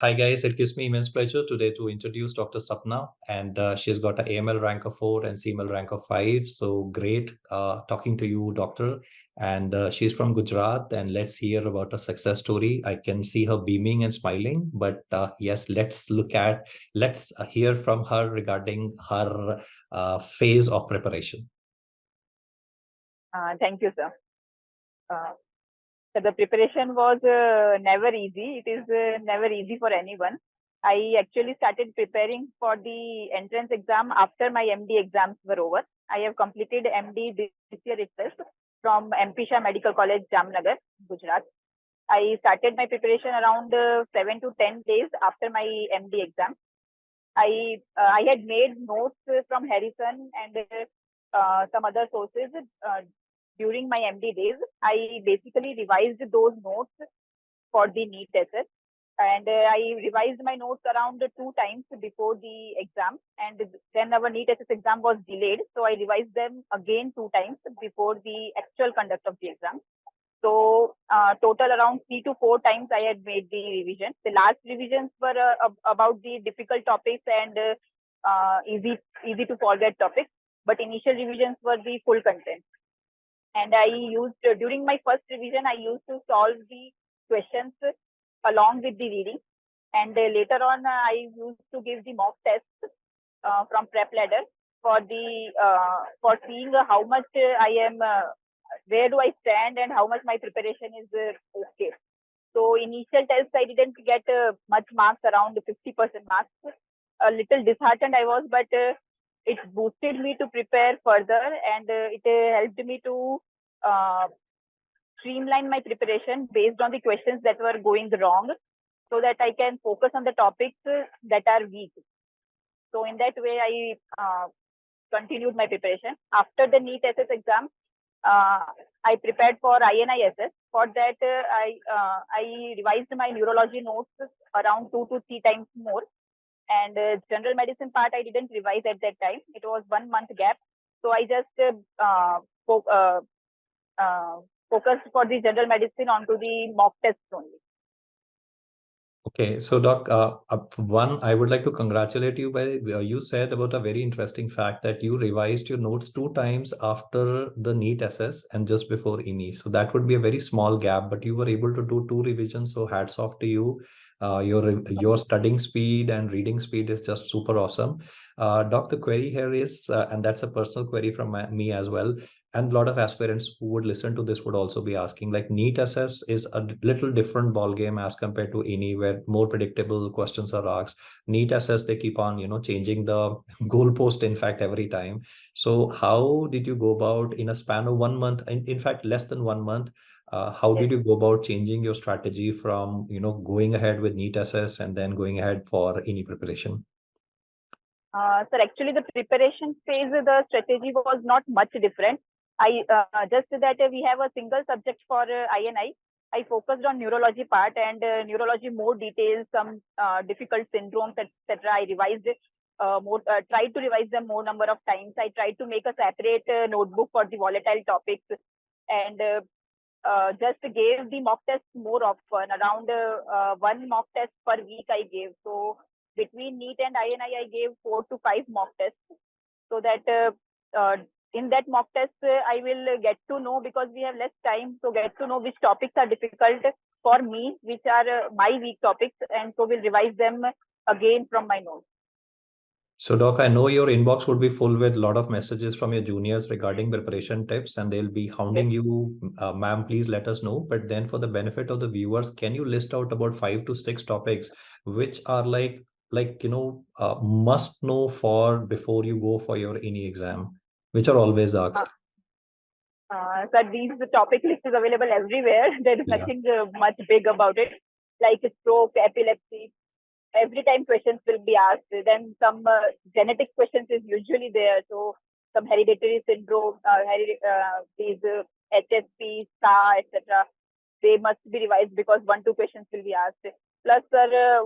Hi guys, it gives me immense pleasure today to introduce Dr. Sapna, and she's got an AML rank of 4 and CML rank of 5. So great talking to you, doctor. And she's from Gujarat, and let's hear about her success story. I can see her beaming and smiling, but yes, let's hear from her regarding her phase of preparation. Thank you, sir. So the preparation was never easy. It is never easy for anyone. I actually started preparing for the entrance exam after my MD exams were over. I have completed MD this year itself from MP Shah Medical College, Jamnagar, Gujarat. I started my preparation around 7 to 10 days after my MD exam. I had made notes from Harrison and some other sources during my MD days. I basically revised those notes for the NEET SS, and I revised my notes around 2 times before the exam, and then our NEET SS exam was delayed, so I revised them again 2 times before the actual conduct of the exam. So total around 3 to 4 times I had made the revision. The last revisions were about the difficult topics and easy to forget topics, but initial revisions were the full content. And I used, during my first revision, I used to solve the questions along with the reading. And later on, I used to give the mock tests from PrepLadder for seeing how much I am, where do I stand and how much my preparation is okay. So initial tests, I didn't get much marks, around 50% marks. A little disheartened I was, but it boosted me to prepare further, and it helped me to streamline my preparation based on the questions that were going wrong, so that I can focus on the topics that are weak. So in that way, I continued my preparation. After the NEET SS exam, I prepared for INI-SS. For that, I revised my neurology notes around 2 to 3 times more. And general medicine part, I didn't revise at that time. It was 1 month gap. So I just focused for the general medicine onto the mock tests only. Okay, so Doc, one, I would like to congratulate you by you said about a very interesting fact that you revised your notes 2 times after the NEET SS and just before INI. So that would be a very small gap, but you were able to do 2 revisions. So hats off to you. Your studying speed and reading speed is just super awesome. Doc, the query here is, and that's a personal query from me as well. And a lot of aspirants who would listen to this would also be asking, like NEET SS is a little different ball game as compared to INI, where more predictable questions are asked. NEET SS, they keep on, changing the goalpost, in fact, every time. So how did you go about in a span of 1 month, in fact, less than 1 month, how did you go about changing your strategy from, going ahead with NEET SS and then going ahead for INI preparation? Sir, actually, the preparation phase, the strategy was not much different. I just that we have a single subject for INI. I focused on neurology part and neurology more details, some difficult syndromes, etc. I revised more, tried to revise them more number of times. I tried to make a separate notebook for the volatile topics, and just gave the mock tests more often. Around 1 mock test per week I gave. So between NEET and INI, I gave 4 to 5 mock tests, so that in that mock test, I will get to know, because we have less time, so get to know which topics are difficult for me, which are my weak topics, and so we'll revise them again from my notes. So, Doc, I know your inbox would be full with a lot of messages from your juniors regarding preparation tips, and they'll be hounding you, ma'am, please let us know. But then for the benefit of the viewers, can you list out about 5 to 6 topics which are must know for before you go for your INI exam, which are always asked? So these topic list is available everywhere. There is nothing much big about it, like stroke, epilepsy. Every time questions will be asked. Then some genetic questions is usually there. So some hereditary syndrome, these HSP, STA, etc. They must be revised, because 1-2 questions will be asked. Plus,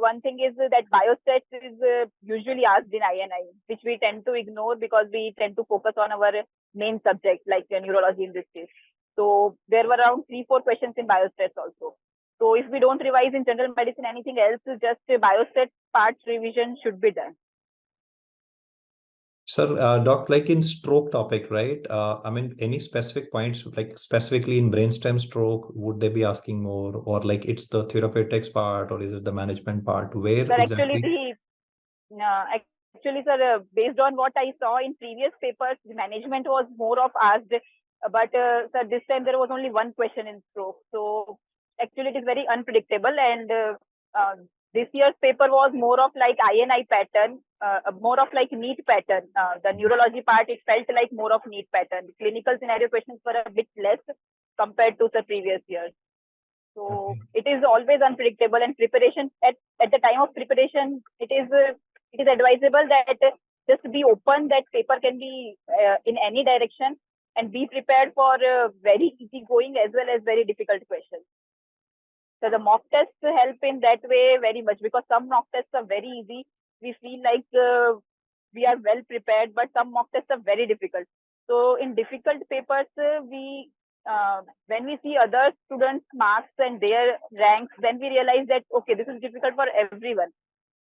one thing is that biostats is usually asked in INI, which we tend to ignore because we tend to focus on our main subject, like neurology in this case. So there were around 3-4 questions in biostats also. So if we don't revise in general medicine, anything else, just biostat parts revision should be done. Sir, Doc, like in stroke topic, right? I mean, any specific points, like specifically in brainstem stroke, would they be asking more, or like it's the therapeutics part, or is it the management part? Where But exactly? actually, sir, based on what I saw in previous papers, the management was more of asked, but sir, this time there was only one question in stroke. So actually, it is very unpredictable, and this year's paper was more of like INI pattern, more of like NEET pattern. The neurology part, it felt like more of NEET pattern. The clinical scenario questions were a bit less compared to the previous years. So Okay. it is always unpredictable, and preparation at the time of preparation, it is advisable that just be open that paper can be in any direction, and be prepared for very easy going as well as very difficult questions. So the mock tests help in that way very much, because some mock tests are very easy. We feel like we are well prepared, but some mock tests are very difficult. So in difficult papers, when we see other students' marks and their ranks, then we realize that, okay, this is difficult for everyone.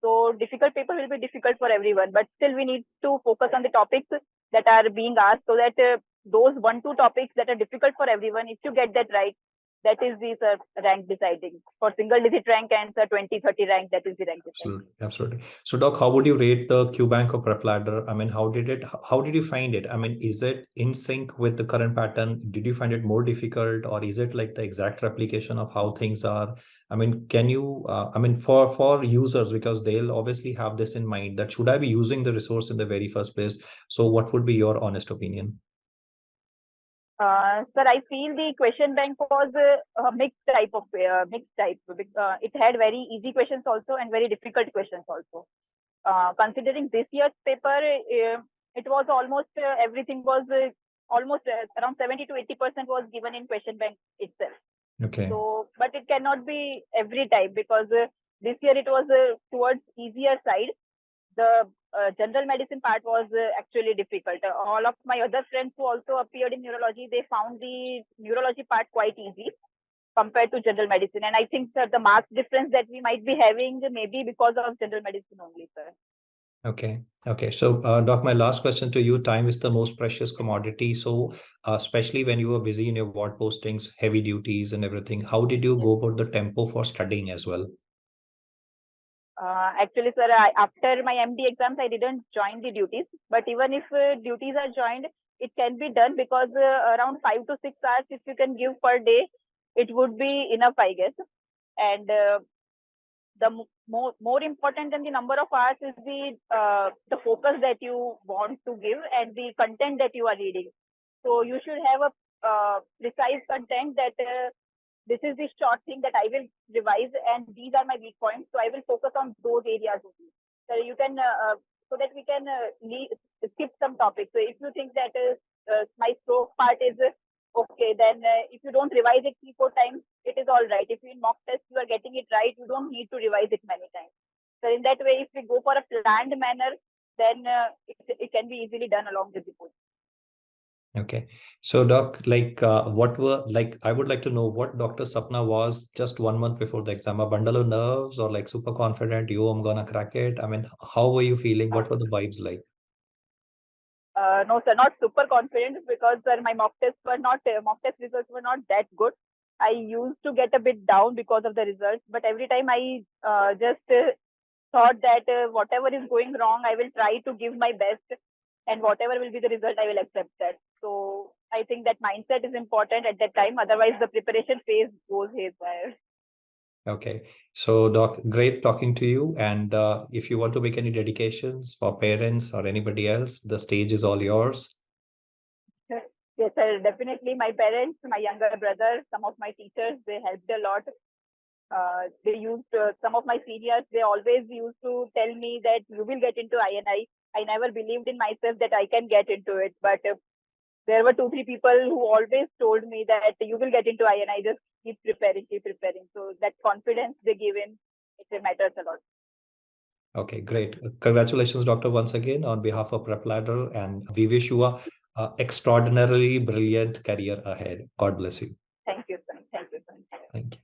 So difficult paper will be difficult for everyone, but still we need to focus on the topics that are being asked, so that those 1-2 topics that are difficult for everyone, if you get that right, that is the rank deciding. For single digit rank and 20-30 rank, that is the rank deciding. Absolutely, absolutely. So, Doc, how would you rate the QBank or PrepLadder? I mean, how did you find it? I mean, is it in sync with the current pattern? Did you find it more difficult, or is it like the exact replication of how things are? I mean, can you, I mean, for users, because they'll obviously have this in mind, that should I be using the resource in the very first place? So what would be your honest opinion? Sir, I feel the question bank was a mixed type. It had very easy questions also and very difficult questions also. Considering this year's paper, it was almost everything was almost around 70 to 80% was given in question bank itself. Okay. So, but it cannot be every time, because this year it was towards easier side. The general medicine part was actually difficult. All of my other friends who also appeared in neurology, they found the neurology part quite easy compared to general medicine. And I think that the marks difference that we might be having maybe because of general medicine only, sir. Okay. Okay. So, Doc, my last question to you, time is the most precious commodity. So, especially when you were busy in your ward postings, heavy duties and everything, how did you go about the tempo for studying as well? Actually, sir, after my MD exams, I didn't join the duties. But even if duties are joined, it can be done, because around 5 to 6 hours, if you can give per day, it would be enough, I guess. And the more important than the number of hours is the focus that you want to give and the content that you are reading. So you should have a precise content that this is the short thing that I will revise, and these are my weak points. So I will focus on those areas only. So you can so that we can skip some topics. So if you think that my stroke part is okay, then if you don't revise it 3-4 times, it is all right. If you in mock test you are getting it right, you don't need to revise it many times. So in that way, if we go for a planned manner, then it can be easily done along with the book. Okay. So, Doc, like I would like to know what Dr. Sapna was just 1 month before the exam, a bundle of nerves, or like super confident, I'm gonna crack it. I mean, how were you feeling? What were the vibes like? No, sir, not super confident, because my mock test results were not that good. I used to get a bit down because of the results, but every time I just thought that whatever is going wrong, I will try to give my best, and whatever will be the result, I will accept that. So I think that mindset is important at that time. Otherwise, the preparation phase goes haywire. Okay. So, Doc, great talking to you. And if you want to make any dedications for parents or anybody else, the stage is all yours. Yes, sir, definitely. My parents, my younger brother, some of my teachers, they helped a lot. They used some of my seniors, they always used to tell me that you will get into INI. I never believed in myself that I can get into it, but there were 2-3 people who always told me that you will get into INI, just keep preparing, keep preparing. So that confidence they give in, it matters a lot. Okay, great. Congratulations, Doctor, once again on behalf of PrepLadder, and we wish you a extraordinarily brilliant career ahead. God bless you. Thank you, sir. Thank you, sir. Thank you.